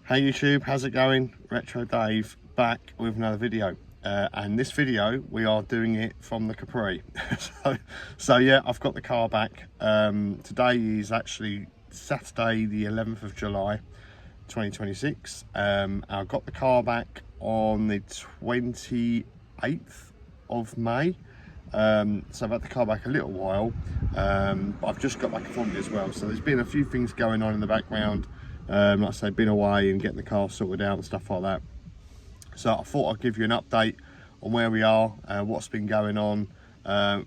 Hey YouTube, how's it going? Retro Dave back with another video. And this video, we are doing it from the Capri. so yeah, I've got the car back. Today is actually Saturday, the 11th of July, 2026. I got the car back on the 28th of May. So I've had the car back a little while, but I've just got back from it as well. So there's been a few things going on in the background. Like I say, been away and getting the car sorted out and stuff like that. So I thought I'd give you an update on where we are, what's been going on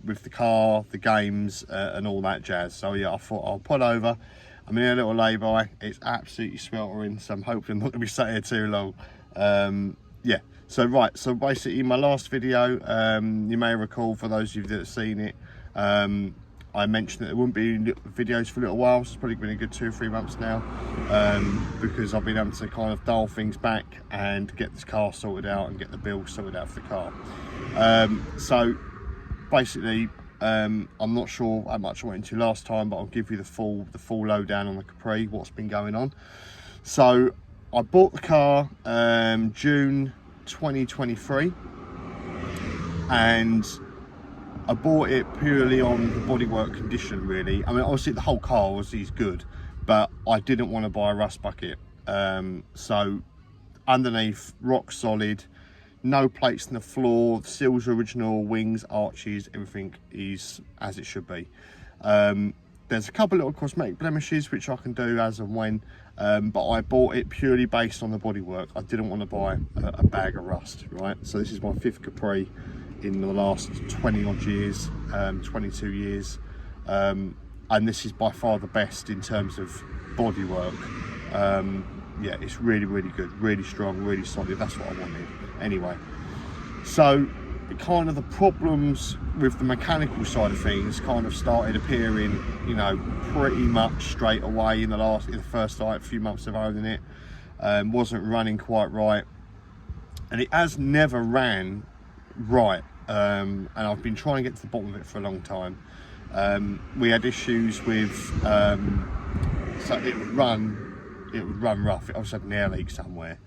with the car, the games, and all that jazz. So yeah, I thought I'll pull over. I'm in a little lay-by. It's absolutely sweltering, so I'm hoping I'm not going to be sat here too long. Yeah, so right, so basically in my last video, you may recall, for those of you that have seen it, I mentioned that there wouldn't be videos for a little while. So it's probably been a good 2 or 3 months now, because I've been able to kind of dial things back and get this car sorted out and get the bill sorted out for the car. So basically, I'm not sure how much I went into last time, but I'll give you the full lowdown on the Capri, what's been going on. So I bought the car June 2023, and I bought it purely on the bodywork condition, really. I mean, obviously the whole car is good, but I didn't want to buy a rust bucket. So underneath, rock solid, no plates in the floor, the seals are original, wings, arches, everything is as it should be. There's a couple little cosmetic blemishes which I can do as and when, but I bought it purely based on the bodywork. I didn't want to buy a bag of rust, right? So this is my 5th Capri in the last 20 odd years, 22 years, and this is by far the best in terms of bodywork. Yeah, it's really good, really strong, really solid. That's what I wanted anyway. So kind of the problems with the mechanical side of things kind of started appearing, you know, pretty much straight away in the first like few months of owning it. Wasn't running quite right, and it has never ran right, and I've been trying to get to the bottom of it for a long time. We had issues with, so it would run rough. It also had an air leak somewhere.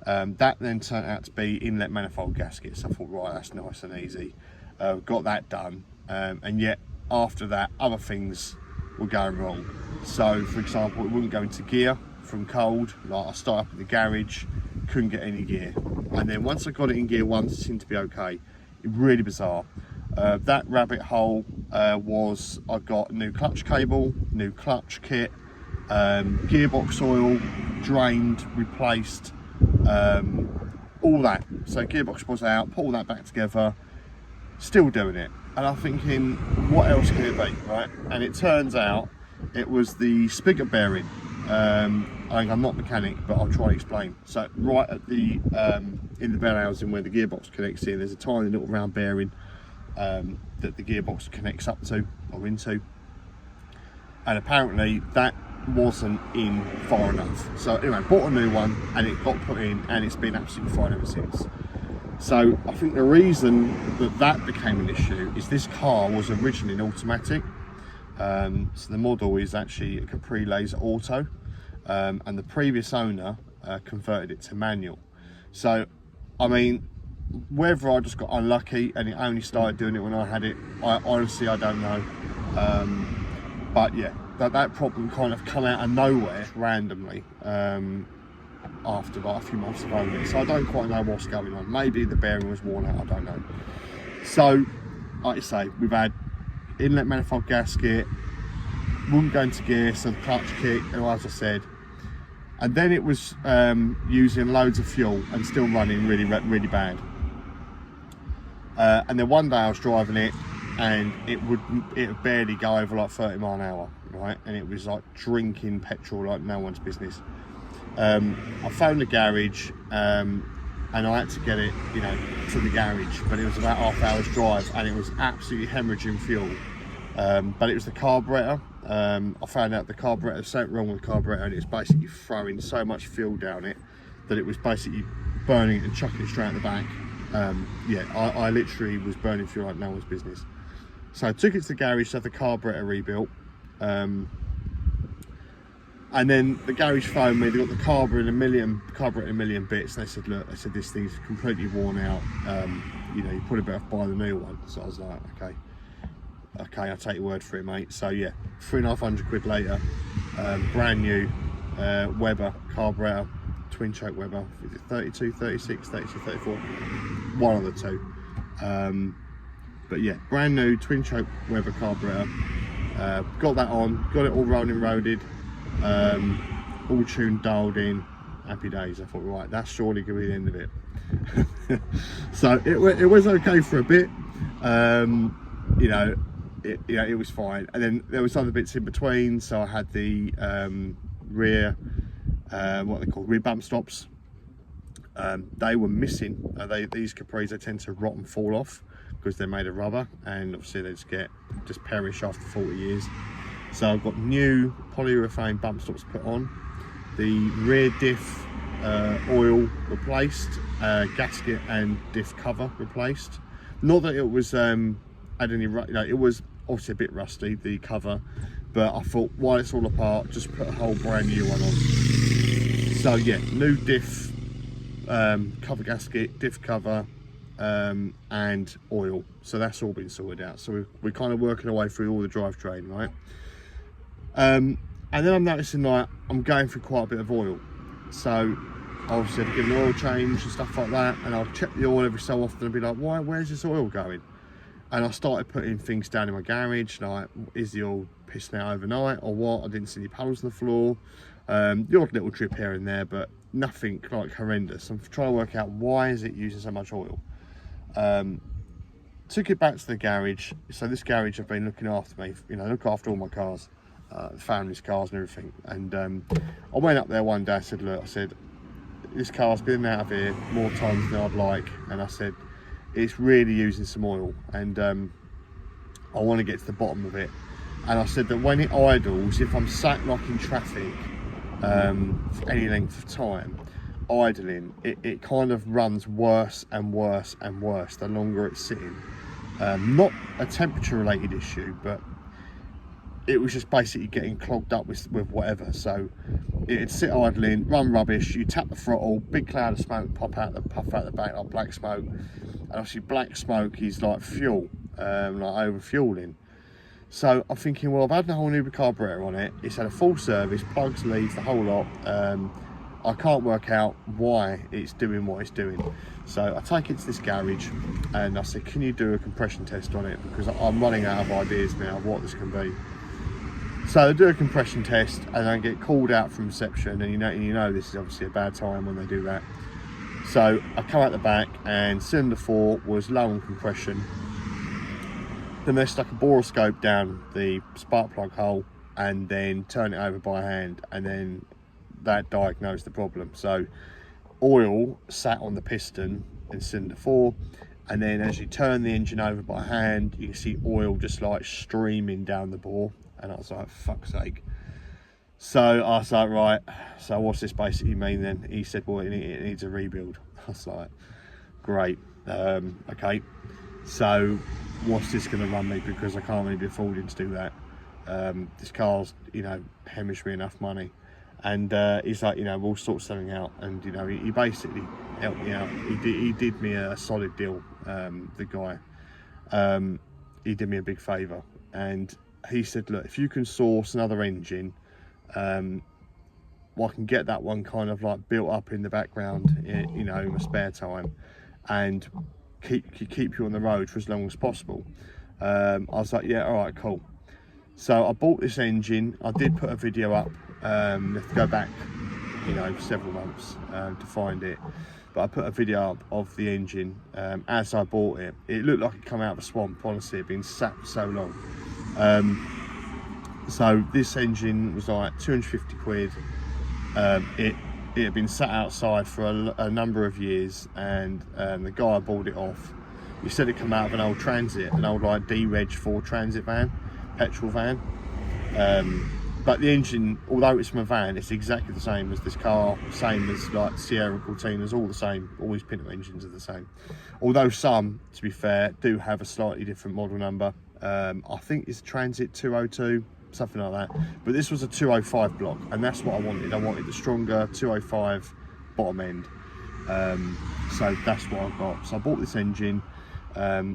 That then turned out to be inlet manifold gaskets. I thought, right, that's nice and easy. Got that done, and yet after that, other things were going wrong. So, for example, it wouldn't go into gear from cold. Like I started up at the garage, couldn't get any gear, and then once I got it in gear once, it seemed to be okay. Really bizarre. That rabbit hole was, I got a new clutch cable, new clutch kit, gearbox oil drained, replaced, all that. So gearbox was out, pull that back together, still doing it, and I'm thinking, what else can it be, right? And it turns out it was the spigot bearing. I'm not a mechanic, but I'll try to explain. So right at the in the bell housing where the gearbox connects in, there's a tiny little round bearing that the gearbox connects up to or into, and apparently that wasn't in far enough. So anyway, bought a new one and it got put in, and it's been absolutely fine ever since. So I think the reason that became an issue is this car was originally an automatic. So the model is actually a Capri Laser Auto, and the previous owner converted it to manual. So I mean, whether I just got unlucky and it only started doing it when I had it, I honestly, I don't know. But yeah, that problem kind of come out of nowhere randomly after like a few months of owning it. So I don't quite know what's going on. Maybe the bearing was worn out, I don't know. So like I say, we've had inlet manifold gasket, wouldn't go into gear, so the clutch kit, as I said, and then it was using loads of fuel and still running really bad. And then one day I was driving it, and it would barely go over like 30 miles an hour, right? And it was like drinking petrol like no one's business. I phoned the garage, and I had to get it, you know, to the garage, but it was about half hour's drive, and it was absolutely hemorrhaging fuel. But it was the carburetor. I found out the carburetor, there's something wrong with the carburetor, and it was basically throwing so much fuel down it that it was basically burning it and chucking it straight at the back. Yeah, I literally was burning fuel like no one's business. So I took it to the garage to have the carburetor rebuilt, and And then the garage phoned me. They got the carburetor in a million bits. And they said, look, this thing's completely worn out. You know, you probably better buy the new one. So I was like, okay, I'll take your word for it, mate. So yeah, £3,500 later, brand new Weber carburetor, twin choke Weber. Is it 32, 36, 32, 34? One of the two. But yeah, brand new twin choke Weber carburetor. Got that on, got it all rolling, roaded, all tuned, dialed in, happy days. I thought, right, that's surely going to be the end of it. So it was okay for a bit. You know, it was fine. And then there was other bits in between. So I had the rear, what they call rear bump stops. They were missing. These Capris, they tend to rot and fall off because they're made of rubber, and obviously they just perish after 40 years. So I've got new polyurethane bump stops put on, the rear diff oil replaced, gasket and diff cover replaced. Not that it was had any, you know, it was obviously a bit rusty, the cover, but I thought while it's all apart, just put a whole brand new one on. So yeah, new diff cover gasket, diff cover, and oil. So that's all been sorted out. So we're kind of working our way through all the drivetrain, right? And then I'm noticing like I'm going through quite a bit of oil. So obviously I've given an oil change and stuff like that, and I'll check the oil every so often and be like, where's this oil going? And I started putting things down in my garage, like, is the oil pissing out overnight or what? I didn't see any puddles on the floor. The odd little drip here and there, but nothing like horrendous. I'm trying to work out why is it using so much oil. Took it back to the garage. So this garage have been looking after me, you know, look after all my cars, family's cars and everything. And I went up there one day, I said, look, this car's been out of here more times than I'd like, and I said, it's really using some oil, and I want to get to the bottom of it. And I said that when it idles, if I'm sat like in traffic for any length of time, idling, it kind of runs worse and worse and worse the longer it's sitting. Not a temperature related issue, but it was just basically getting clogged up with whatever. So it'd sit idling, run rubbish, you tap the throttle, big cloud of smoke puff out the back like black smoke. And obviously black smoke is like fuel, like over fueling. So I'm thinking, well, I've had the whole new carburetor on it, it's had a full service, plugs, leads, the whole lot. I can't work out why it's doing what it's doing. So I take it to this garage and I said, can you do a compression test on it? Because I'm running out of ideas now of what this can be. So they do a compression test and I get called out from reception, and you know this is obviously a bad time when they do that. So I come out the back and cylinder 4 was low on compression. Then they stuck a borescope down the spark plug hole and then turn it over by hand, and then that diagnosed the problem. So oil sat on the piston in cylinder 4, and then as you turn the engine over by hand, you can see oil just like streaming down the bore. And I was like, fuck's sake. So I was like, right, so what's this basically mean then? He said, well, it needs a rebuild. I was like, great, okay. So what's this going to run me? Because I can't really be affording to do that. This car's, you know, hemorrhaged me enough money. And he's like, you know, we'll sort something out. And, you know, he basically helped me out. He did me a solid deal, the guy. He did me a big favour. And he said, look, if you can source another engine, well, I can get that one kind of like built up in the background, you know, in my spare time, and keep you on the road for as long as possible. I was like, yeah, all right, cool. So I bought this engine. I did put a video up. You have to go back, you know, several months to find it. But I put a video up of the engine as I bought it. It looked like it come out of a swamp, honestly. It'd been sat for so long. So this engine was like £250. It had been sat outside for a number of years, and the guy I bought it off, he said it come out of an old Transit, an old like D-Reg 4 Transit van, petrol van. But the engine, although it's from a van, it's exactly the same as this car, same as like Sierra, Cortina's, all the same. All these Pinto engines are the same. Although some, to be fair, do have a slightly different model number. I think it's Transit 202, something like that. But this was a 205 block, and that's what I wanted. I wanted the stronger 205 bottom end. So that's what I got. So I bought this engine.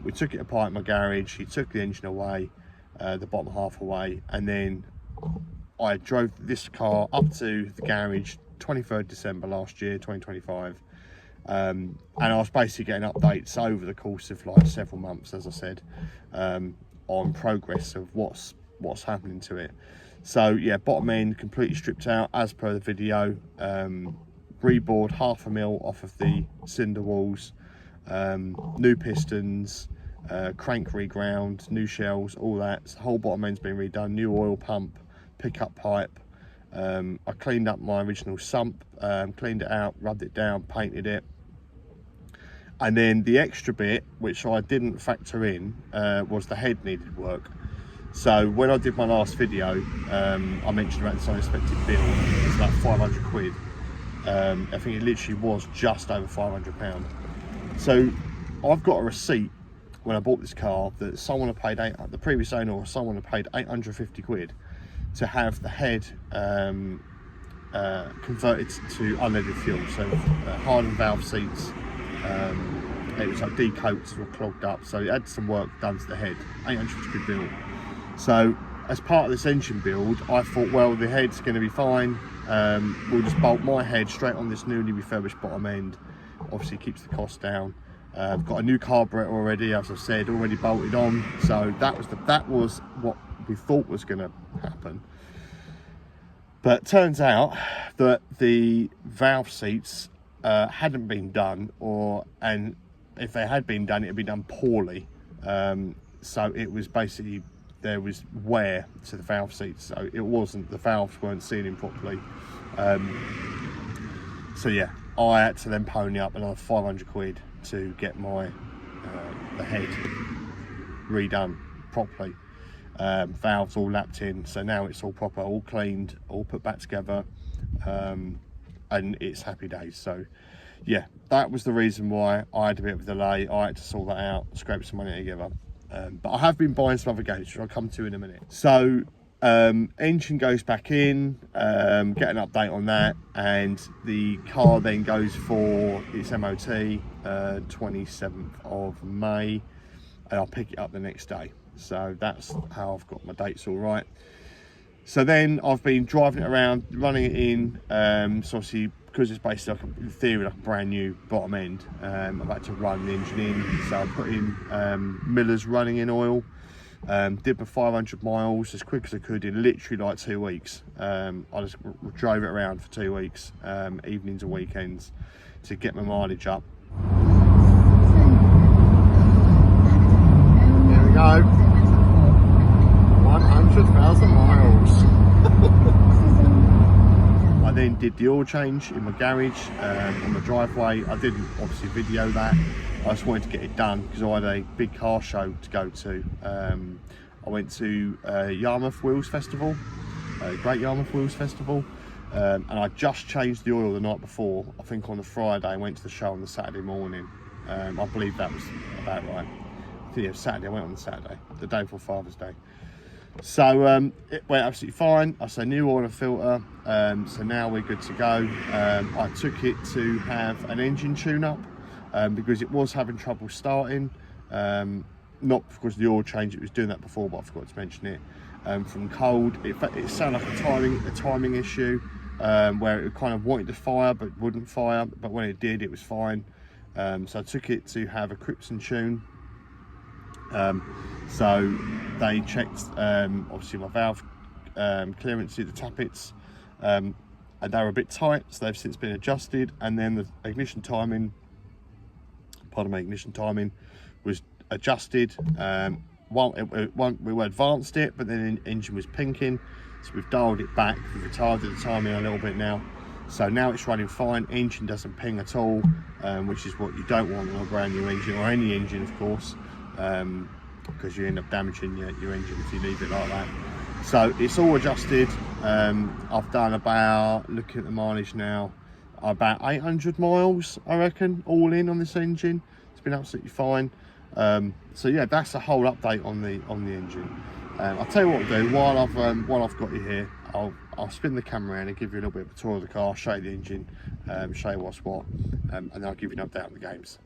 We took it apart in my garage. He took the engine away, the bottom half away, and then I drove this car up to the garage 23rd December last year, 2025. And I was basically getting updates over the course of like several months, as I said, on progress of what's happening to it. So yeah, bottom end completely stripped out as per the video. Rebored 1/2 mil off of the cinder walls, new pistons, crank reground, new shells, all that. So the whole bottom end's been redone, new oil pump, pickup pipe. I cleaned up my original sump, cleaned it out, rubbed it down, painted it. And then the extra bit, which I didn't factor in, was the head needed work. So when I did my last video, I mentioned about this unexpected bill. It was like 500 quid. I think it literally was just over £500. So I've got a receipt when I bought this car that someone had paid, the previous owner or someone had paid 850 quid to have the head converted to unleaded fuel. So hardened valve seats, it was like decoats were clogged up, so it had some work done to the head. 850 quid bill. So as part of this engine build, I thought, well, the head's going to be fine. We'll just bolt my head straight on this newly refurbished bottom end. Obviously keeps the cost down. I've got a new carburetor already, as I said, already bolted on. So that was what we thought was going to happen. But it turns out that the valve seats hadn't been done, and if they had been done, it had been done poorly. So it was basically, there was wear to the valve seats, so it wasn't, the valves weren't sealing properly. So yeah, I had to then pony up another 500 quid to get my the head redone properly. Valves all lapped in, so now it's all proper, all cleaned, all put back together, and it's happy days. So yeah, that was the reason why I had a bit of a delay. I had to sort that out, scrape some money together. But I have been buying some other games, which I'll come to in a minute. So engine goes back in, get an update on that, and the car then goes for its MOT 27th of May, and I'll pick it up the next day. So that's how I've got my dates all right. So then I've been driving it around, running it in, so obviously because it's basically like in theory like a brand new bottom end, I've had to run the engine in. So I put in Miller's running in oil, did my 500 miles as quick as I could in literally like 2 weeks. I just drove it around for 2 weeks, evenings and weekends, to get my mileage up. Here we go, 100,000 miles. I then did the oil change in my garage, on the driveway. I didn't obviously video that. I just wanted to get it done because I had a big car show to go to. I went to Yarmouth Wheels Festival, Great Yarmouth Wheels Festival, and I just changed the oil the night before. I think on the Friday, I went to the show on the Saturday morning. I believe that was about right. I think it was Saturday, I went on the Saturday, the day before Father's Day. So it went absolutely fine. I say new oil and filter, so now we're good to go. I took it to have an engine tune-up because it was having trouble starting. Not because of the oil change, it was doing that before, but I forgot to mention it. From cold, it sounded like a timing issue, where it kind of wanted to fire but wouldn't fire, but when it did, it was fine. So I took it to have a Cripson tune. So they checked obviously my valve clearance, the tappets, and they were a bit tight, so they've since been adjusted. And then the ignition timing was adjusted. We advanced it, but then the engine was pinking, so we've dialed it back, we've retarded the timing a little bit now. So now it's running fine, engine doesn't ping at all, which is what you don't want on a brand new engine, or any engine of course, because you end up damaging your engine if you leave it like that. So it's all adjusted. I've done about, looking at the mileage now, about 800 miles I reckon, all in on this engine. It's been absolutely fine. So yeah, that's a whole update on the engine. I'll tell you what I'll do while I've got you here. I'll spin the camera around and give you a little bit of a tour of the car, show you the engine, show you what's what, and then I'll give you an update on the games.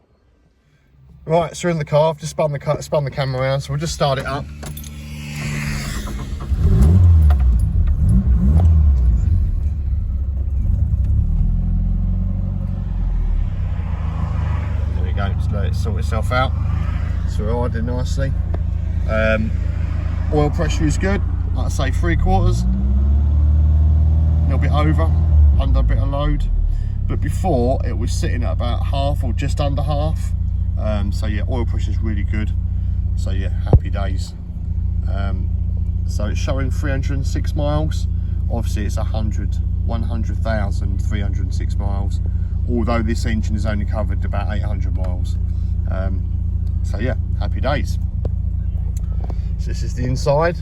Right, so we're in the car. I've just spun the camera around, so we'll just start it up. There we go. Just let it sort itself out. It's riding nicely. Oil pressure is good, like I say, 3/4, a little bit over, under a bit of load, but before it was sitting at about half or just under half. So yeah, oil pressure is really good, so yeah, happy days. So it's showing 306 miles, obviously it's 100,306 miles, although this engine has only covered about 800 miles. So yeah, happy days. So this is the inside.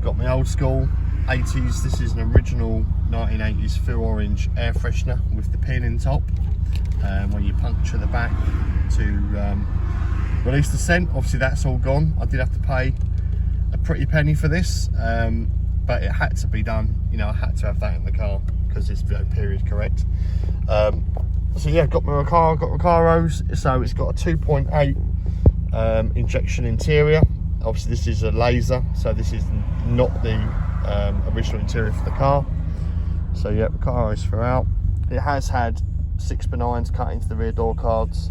Got my old school 80s. This is an original 1980s Feel Orange air freshener with the pin in top. When you puncture the back to release the scent, obviously that's all gone. I did have to pay a pretty penny for this, but it had to be done. You know, I had to have that in the car because it's period correct. So yeah, got my Recaros. So it's got a 2.8 injection interior. Obviously this is a laser, so this is not the original interior for the car. So yeah, Recaros throughout. It has had 6x9s cut into the rear door cards.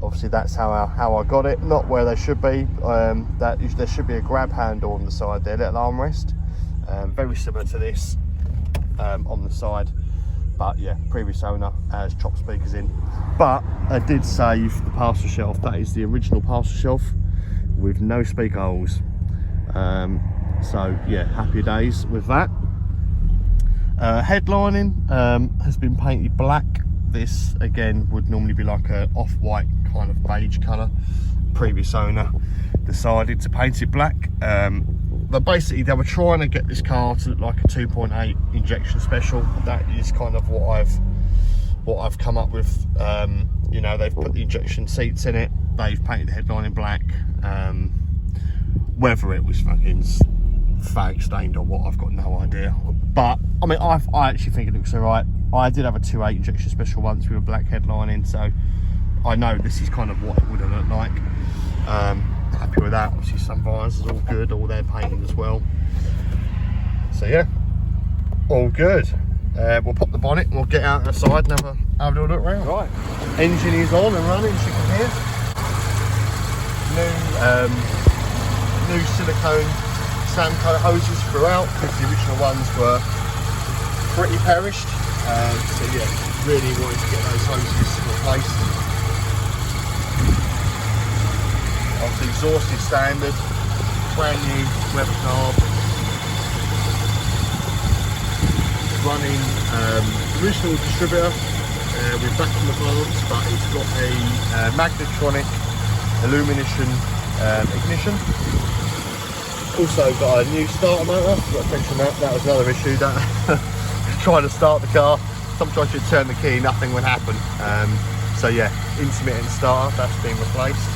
Obviously that's how I got it, not where they should be. There should be a grab handle on the side there, little armrest, very similar to this on the side. But yeah, previous owner has chop speakers in, but I did save the parcel shelf. That is the original parcel shelf with no speaker holes. So yeah, happy days with that. Headlining has been painted black. This again would normally be like a off-white kind of beige colour. Previous owner decided to paint it black. But basically they were trying to get this car to look like a 2.8 injection special. That is kind of what I've come up with. You know, they've put the injection seats in it, they've painted the headline in black. Whether it was fucking fag stained or what, I've got no idea. But I mean, I actually think it looks alright. I did have a 2.8 injection special once with a black headlining, so I know this is kind of what it would have looked like. Happy with that. Obviously sun visors all good, all their painting as well. So yeah, all good. We'll pop the bonnet and we'll get out outside and have a little look around. Right, engine is on and running, as you can hear. New silicone Samco hoses throughout, because the original ones were pretty perished. So yeah, really wanted to get those hoses replaced. Obviously exhaust is standard, brand new weather carb. Running original distributor with vacuum advance, but it's got a magnetronic illumination ignition. Also got a new starter motor. Forgot to mention that. That was another issue. That trying to start the car, sometimes you turn the key, nothing would happen. So yeah, intermittent starter, that's been replaced.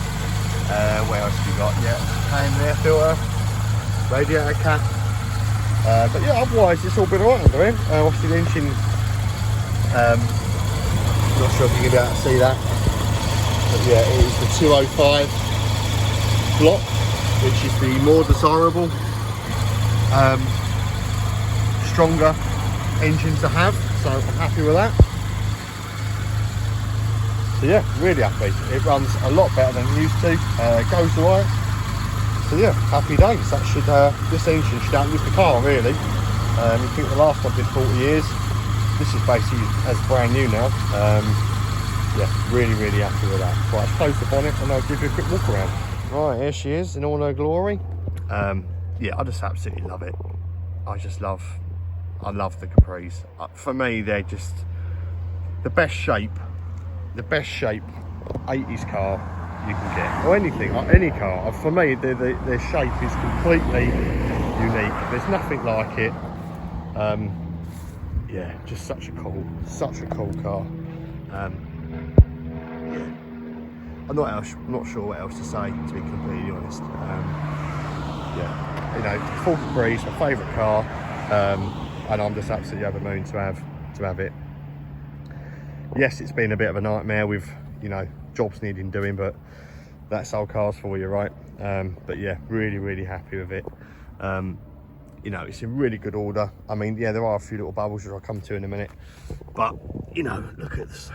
What else have we got? Yeah, pan and air filter, radiator cap. But yeah, otherwise it's all been alright under him. Obviously the engine, not sure if you can be able to see that, but yeah, it is the 205 block, which is the more desirable, stronger engine to have, so I'm happy with that. So yeah, really happy. It runs a lot better than it used to, goes alright. So yeah, happy days. That should this engine should outlive the car really. You think the last one did 40 years. This is basically as brand new now. Yeah, really happy with that. Right, let's close the bonnet and I'll give you a quick walk around. Right, here she is in all her glory. Yeah, I just absolutely love it. I love the Capris. For me, they're just the best shape 80s car you can get, or anything, any car. For me, their shape is completely unique. There's nothing like it. Yeah, just such a cool car. Yeah. I'm not sure what else to say, to be completely honest. yeah, you know, full Capri, it's my favourite car, and I'm just absolutely over the moon to have it. Yes, it's been a bit of a nightmare with, you know, jobs needing doing, but that's old cars for you, right? But yeah, really happy with it. You know, it's in really good order. I mean, yeah, there are a few little bubbles which I'll come to in a minute, but you know, look at this.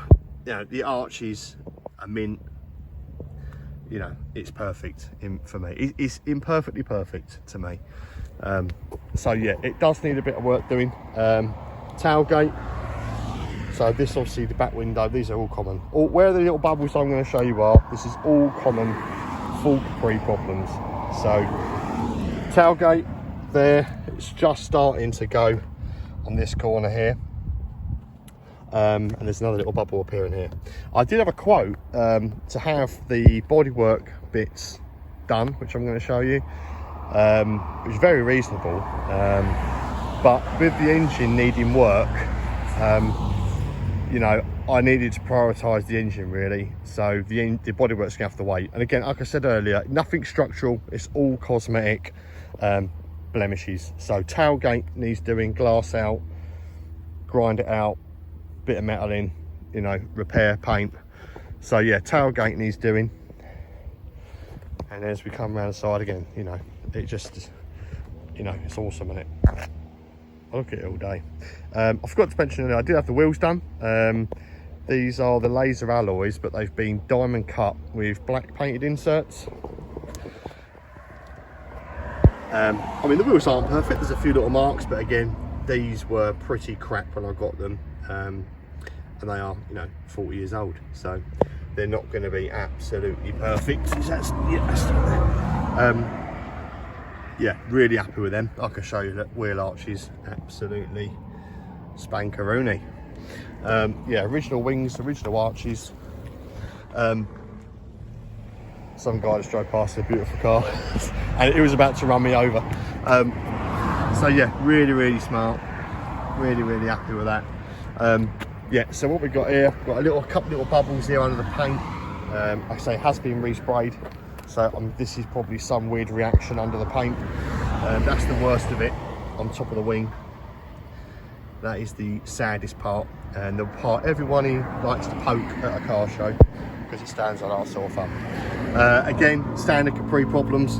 You know, the arches are mint. You know, it's perfect for me. It's imperfectly perfect to me. So yeah, it does need a bit of work doing. Tailgate. So this, obviously, the back window, these are all common. Where the little bubbles I'm going to show you are, this is all common full Capri problems. So tailgate there, it's just starting to go on this corner here. And there's another little bubble appearing here. I did have a quote to have the bodywork bits done, which I'm going to show you, which is very reasonable. But with the engine needing work, you know, I needed to prioritise the engine really, so the bodywork's gonna have to wait. And again, like I said earlier, nothing structural, it's all cosmetic blemishes. So tailgate needs doing, glass out, grind it out, bit of metal in, you know, repair, paint. So yeah, tailgate needs doing. And as we come around the side again, you know, it just, you know, it's awesome, isn't it? I look at it all day. I forgot to mention earlier, I did have the wheels done. These are the laser alloys, but they've been diamond cut with black painted inserts. I mean, the wheels aren't perfect, there's a few little marks, but again, these were pretty crap when I got them. And they are, you know, 40 years old, so they're not going to be absolutely perfect. Yeah, really happy with them. I can show you that wheel arches, absolutely spankaroony. Yeah, original wings, original arches. Some guy just drove past a beautiful car and it was about to run me over. So yeah, really smart, really happy with that. Yeah, so what we've got here, we've got a couple little bubbles here under the paint. Like I say, it has been resprayed, so this is probably some weird reaction under the paint. That's the worst of it, on top of the wing. That is the saddest part, and the part everyone likes to poke at a car show because it stands on our sofa. Again, standard Capri problems.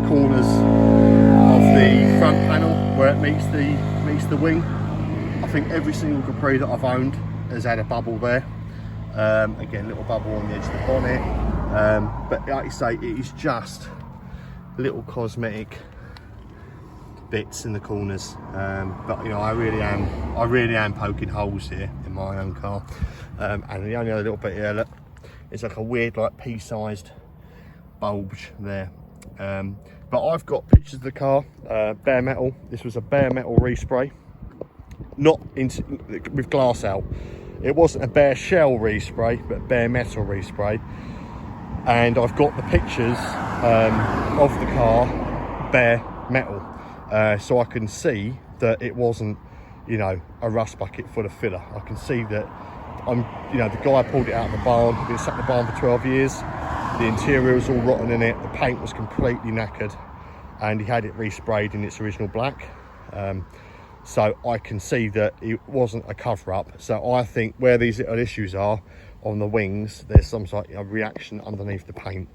Corners of the front panel where it meets the wing. I think every single Capri that I've owned has had a bubble there. Again, little bubble on the edge of the bonnet. But like you say, it is just little cosmetic bits in the corners. But you know, I really am poking holes here in my own car. And the only other little bit here, look, it's like a weird, like pea-sized bulge there. But I've got pictures of the car, bare metal. This was a bare metal respray, not with glass out. It wasn't a bare shell respray, but bare metal respray. And I've got the pictures of the car bare metal, so I can see that it wasn't, you know, a rust bucket full of filler. I can see that you know, the guy pulled it out of the barn. It's been sat in the barn for 12 years. The interior was all rotten in it. The paint was completely knackered, and he had it resprayed in its original black. So I can see that it wasn't a cover-up. So I think where these little issues are on the wings, there's some sort of reaction underneath the paint.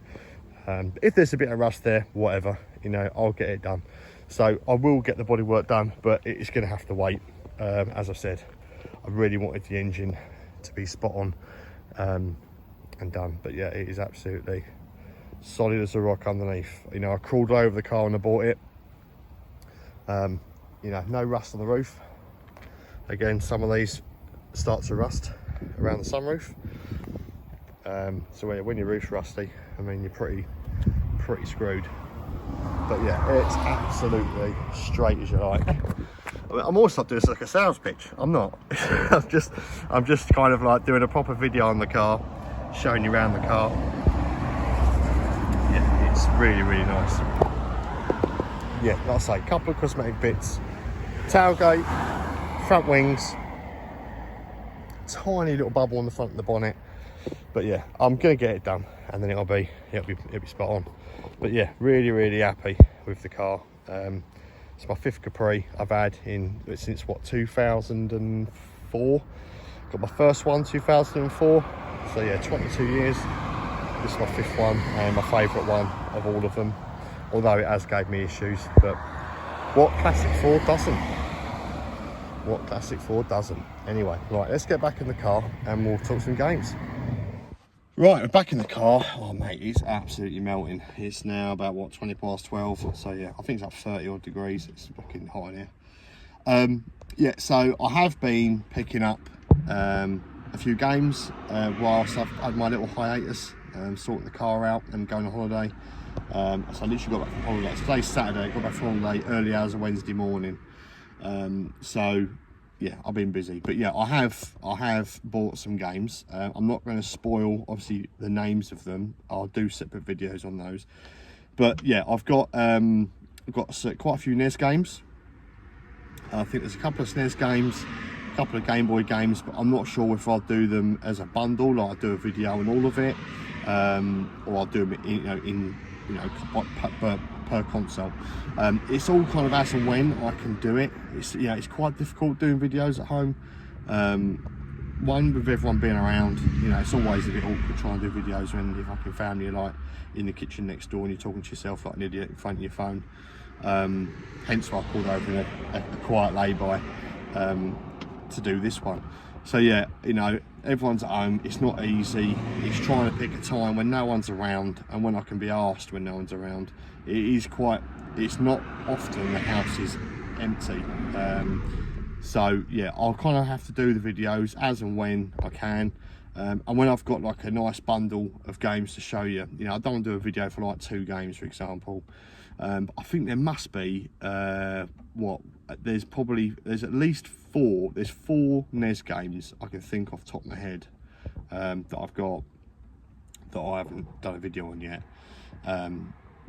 If there's a bit of rust there, whatever, you know, I'll get it done. So I will get the bodywork done, but it's going to have to wait. As I said, I really wanted the engine to be spot on and done. But yeah, it is absolutely solid as a rock underneath. You know, I crawled over the car when I bought it. You know, no rust on the roof. Again, some of these start to rust around the sunroof. So when your roof's rusty, I mean, you're pretty screwed. But yeah, it's absolutely straight as you like. I mean, I'm also not doing this like a sales pitch. I'm not. I'm just kind of like doing a proper video on the car, showing you around the car. Yeah, it's really nice. Yeah, like I say, a couple of cosmetic bits. Tailgate, front wings, tiny little bubble on the front of the bonnet. But yeah, I'm gonna get it done, and then it'll be spot on. But yeah, really happy. with the car. It's my 5th Capri I've had since what, 2004. Got my first one 2004, so yeah, 22 years. This is my 5th one and my favourite one of all of them, although it has gave me issues. But what classic Ford doesn't? What classic Ford doesn't? Anyway, right, let's get back in the car and we'll talk some games. Right, we're back in the car. Oh mate, it's absolutely melting. It's now about what, 20 past 12. So yeah, I think it's like 30 odd degrees. It's fucking hot in here. Yeah, so I have been picking up a few games whilst I've had my little hiatus, sorting the car out and going on holiday. So I literally got back from holiday. Today's Saturday, got back from holiday early hours of Wednesday morning. So yeah, I've been busy, but yeah, I have bought some games. I'm not going to spoil obviously the names of them. I'll do separate videos on those. But yeah, I've got quite a few NES games. I think there's a couple of SNES games, a couple of Game Boy games, but I'm not sure if I'll do them as a bundle, like I'll do a video on all of it, or I'll do them per console. It's all kind of as and when I can do it. It's quite difficult doing videos at home. One, with everyone being around, it's always a bit awkward trying to do videos when your fucking family are like in the kitchen next door and you're talking to yourself like an idiot in front of your phone. Hence why I called over in a quiet lay-by to do this one. So yeah, everyone's at home. It's not easy. It's trying to pick a time when no one's around and when I can be asked when no one's around. It's not often the house is empty. So yeah, I'll kind of have to do the videos as and when I can. And when I've got like a nice bundle of games to show you, I don't want to do a video for like 2 games, for example. I think there must be, there's at least 4, there's 4 NES games I can think off the top of my head that I've got that I haven't done a video on yet.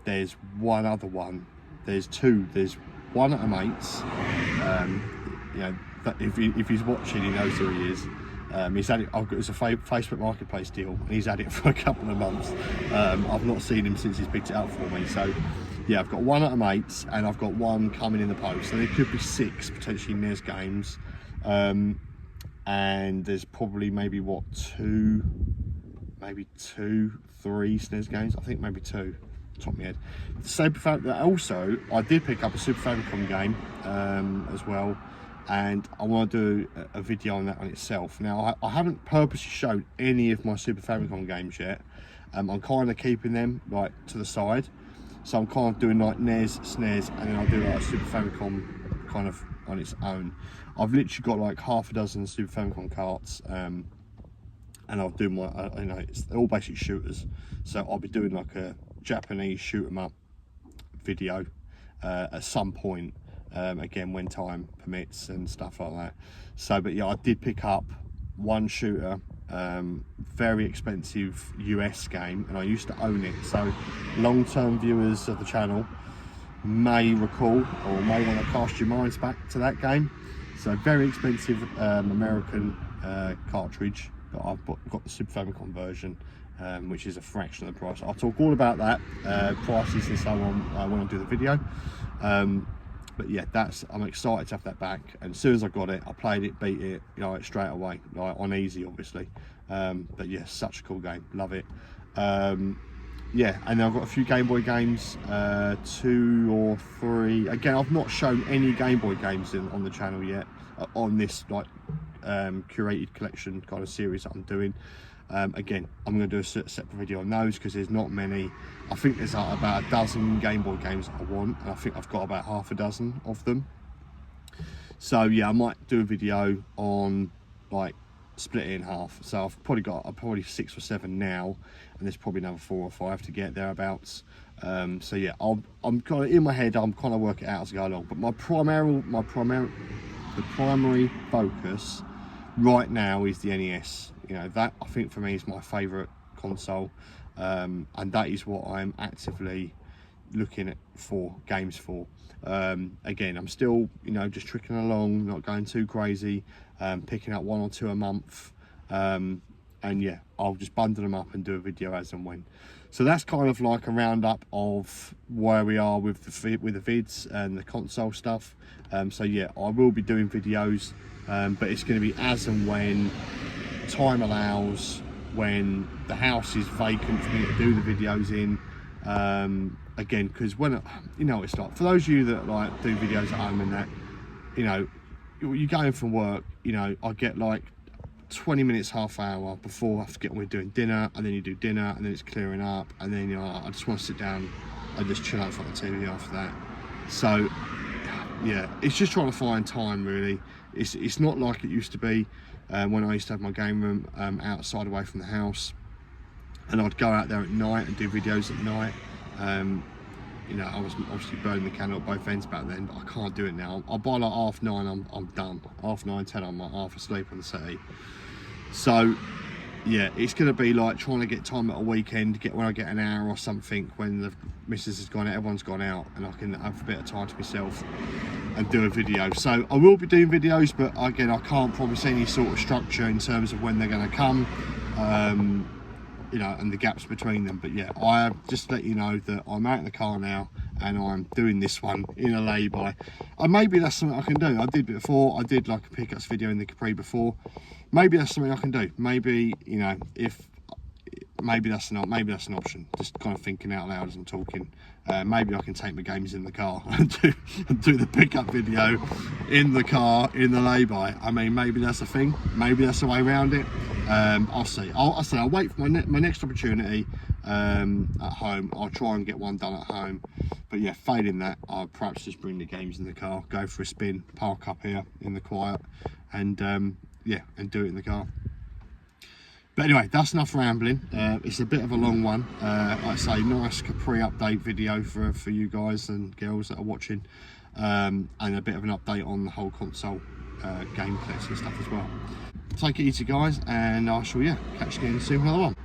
There's one other one, there's 2, there's one at a mate's, if he's watching he knows who he is. He's had it. It's a Facebook Marketplace deal, and he's had it for a couple of months. I've not seen him since he's picked it up for me. So, yeah, I've got one at a mate's, and I've got one coming in the post. So there could be 6 potentially NES games, and there's probably maybe 2, 3 SNES games. I think maybe 2. Top of my head. Also, I did pick up a Super Famicom game as well. And I want to do a video on that on itself. Now, I haven't purposely showed any of my Super Famicom games yet. I'm kind of keeping them like to the side. So I'm kind of doing like NES, SNES, and then I'll do like Super Famicom kind of on its own. I've literally got like half a dozen Super Famicom carts, and I'll do my, they're all basically shooters. So I'll be doing like a Japanese shoot 'em up video at some point. Again, when time permits and stuff like that. So, but yeah, I did pick up one shooter, very expensive US game, and I used to own it. So, long-term viewers of the channel may recall or may want to cast your minds back to that game. So, very expensive American cartridge, but I've got the Super Famicom version, which is a fraction of the price. I'll talk all about that, prices and so on when I do the video. But yeah, I'm excited to have that back. And as soon as I got it, I played it, beat it, straight away, on easy, obviously. But yeah, such a cool game, love it. Yeah, and then I've got a few Game Boy games, 2 or 3. Again, I've not shown any Game Boy games on the channel yet, on this curated collection kind of series that I'm doing. Again, I'm going to do a separate video on those because there's not many. I think there's about a dozen Game Boy games that I want, and I think I've got about half a dozen of them. So yeah, I might do a video on like split it in half. So I've probably 6 or 7 now, and there's probably another 4 or 5 to get thereabouts. So yeah, I'm kind of in my head. I'm kind of working it out as I go along. But the primary focus right now is the NES. That I think for me is my favourite console, and that is what I'm actively looking at for games for. Again, I'm still just tricking along, not going too crazy, picking up 1 or 2 a month. and yeah, I'll just bundle them up and do a video as and when. So that's kind of like a roundup of where we are with the vids and the console stuff. So yeah, I will be doing videos, but it's going to be as and when time allows, when the house is vacant for me to do the videos in. Again, because when you know, it's like, for those of you that like do videos at home and that, you know, you're going from work, you know, I get like 20 minutes, half hour before I have to get on with doing dinner, and then you do dinner, and then it's clearing up, and then, you know, I just want to sit down and just chill out in front of the TV after that. So yeah, it's just trying to find time really. It's not like it used to be when I used to have my game room outside away from the house, and I'd go out there at night and do videos at night. You know, I was obviously burning the candle at both ends back then, but I can't do it now. I by like 9:30, I'm done. 9:30, 10, I'm like half asleep on the settee. So yeah, it's going to be like trying to get time at a weekend, when I get an hour or something when the missus has gone out, everyone's gone out, and I can have a bit of time to myself and do a video. So I will be doing videos, but again, I can't promise any sort of structure in terms of when they're going to come, you know, and the gaps between them. But yeah, I just let you know that I'm out in the car now and I'm doing this one in a lay-by. And maybe that's something I can do. I did before, I did like a pickups video in the Capri before. Maybe that's something I can do. Maybe, you know, maybe that's an option. Just kind of thinking out loud as I'm talking. Maybe I can take my games in the car and do the pickup video in the car in the lay-by. I mean, maybe that's a thing. Maybe that's the way around it. I'll see. I'll wait for my next opportunity at home. I'll try and get one done at home. But yeah, failing that, I'll perhaps just bring the games in the car, go for a spin, park up here in the quiet, and yeah, and do it in the car. But anyway, that's enough rambling. It's a bit of a long one. Like I say, nice Capri update video for you guys and girls that are watching, and a bit of an update on the whole console game collection stuff as well. Take it easy, guys, and I shall catch you again soon for another one.